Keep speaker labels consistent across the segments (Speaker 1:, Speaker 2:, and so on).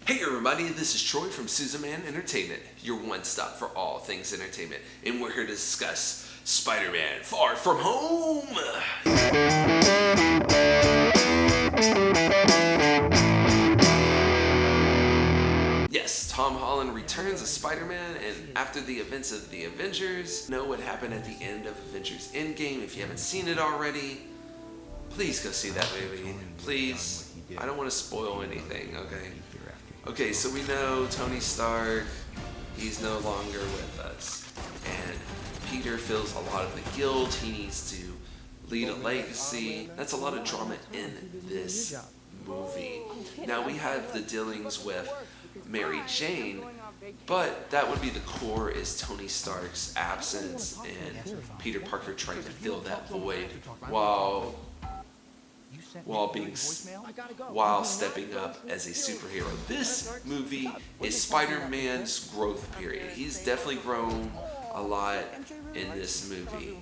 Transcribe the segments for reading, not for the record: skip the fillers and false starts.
Speaker 1: Hey everybody, this is Troy from Susan Entertainment, your one stop for all things entertainment, and we're here to discuss Spider-Man Far From Home! Yes, Tom Holland returns as Spider-Man, and after the events of the Avengers, know what happened at the end of Avengers Endgame. If you haven't seen it already, please go see that movie. Please. I don't want to spoil anything, okay? Okay, so we know Tony Stark, he's no longer with us. And Peter feels a lot of the guilt. He needs to lead a legacy. That's a lot of drama in this movie. Now we have the dealings with Mary Jane, but that would be the core is Tony Stark's absence and Peter Parker trying to fill that void while stepping up as a superhero. This movie is Spider-Man's growth period. He's definitely grown a lot in this movie.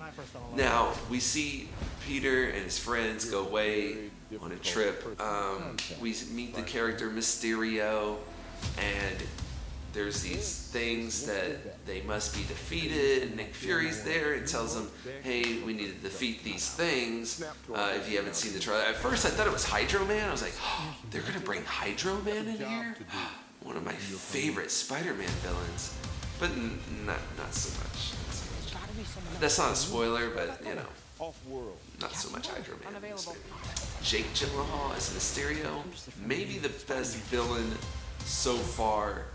Speaker 1: Now, we see Peter and his friends go away on a trip. We meet the character Mysterio, and there's these things that they must be defeated, and Nick Fury's there and tells them, hey, we need to defeat these things. If you haven't seen the trailer, at first I thought it was Hydro Man. I was like, oh, they're gonna bring Hydro Man in here? One of my favorite Spider-Man villains, but not so much. That's not a spoiler, but you know, not so much Hydro Man in this movie. Jake Gyllenhaal as Mysterio, maybe the best villain so far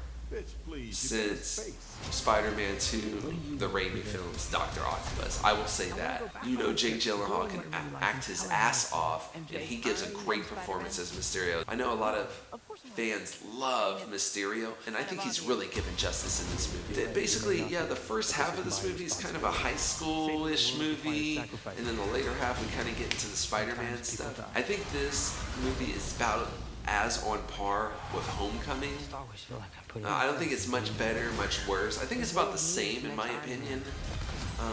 Speaker 1: since Spider-Man 2, the Raimi films, Dr. Octopus. I will say that. You know, Jake Gyllenhaal can act his ass off, and he gives a great performance as Mysterio. I know a lot of fans love Mysterio, and I think he's really given justice in this movie. Basically, yeah, the first half of this movie is kind of a high school-ish movie, and then the later half we kind of get into the Spider-Man stuff. I think this movie is about as on par with Homecoming. I don't think it's much better, much worse. I think it's about the same in my opinion.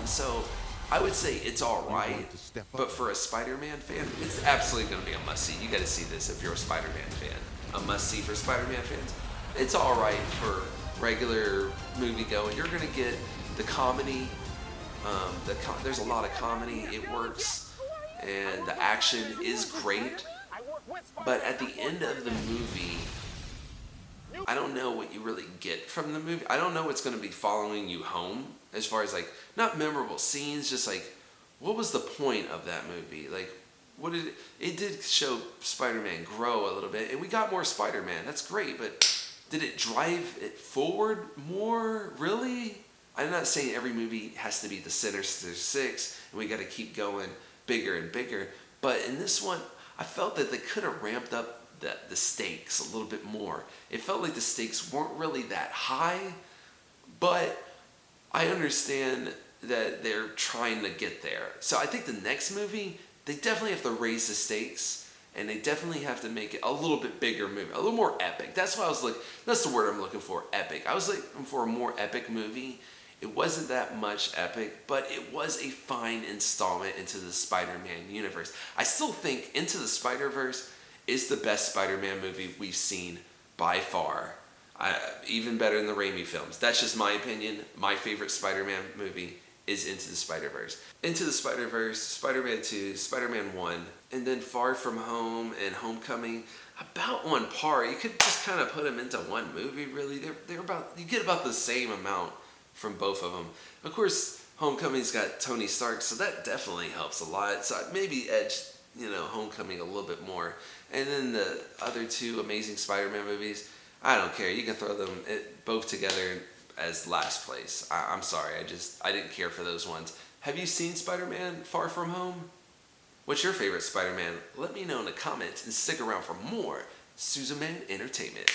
Speaker 1: So I would say it's alright, but for a Spider-Man fan, it's absolutely going to be a must-see. You got to see this if you're a Spider-Man fan. A must-see for Spider-Man fans. It's alright for regular movie-going. You're going to get the comedy. There's a lot of comedy. It works. And the action is great. But at the end of the movie, I don't know what you really get from the movie. I don't know what's going to be following you home as far as like, not memorable scenes, just like, what was the point of that movie? Like, what did it did show Spider-Man grow a little bit, and we got more Spider-Man. That's great, but did it drive it forward more? Really? I'm not saying every movie has to be the Sinister Six, and we got to keep going bigger and bigger. But in this one, I felt that they could have ramped up the stakes a little bit more. It felt like the stakes weren't really that high, but I understand that they're trying to get there. So I think the next movie, they definitely have to raise the stakes, and they definitely have to make it a little bit bigger movie, a little more epic. That's why I was like, that's the word I'm looking for, epic. I was looking for a more epic movie. It wasn't that much epic, but it was a fine installment into the Spider-Man universe. I still think Into the Spider-Verse is the best Spider-Man movie we've seen by far. Even better than the Raimi films. That's just my opinion. My favorite Spider-Man movie is Into the Spider-Verse. Into the Spider-Verse, Spider-Man 2, Spider-Man 1, and then Far From Home and Homecoming, about on par. You could just kind of put them into one movie, really. They're about, you get about the same amount from both of them. Of course, Homecoming's got Tony Stark, so that definitely helps a lot. So I'd maybe edge, Homecoming a little bit more. And then the other two Amazing Spider-Man movies, I don't care. You can throw them both together as last place. I'm sorry, I didn't care for those ones. Have you seen Spider-Man Far From Home? What's your favorite Spider-Man? Let me know in the comments and stick around for more Susan Entertainment.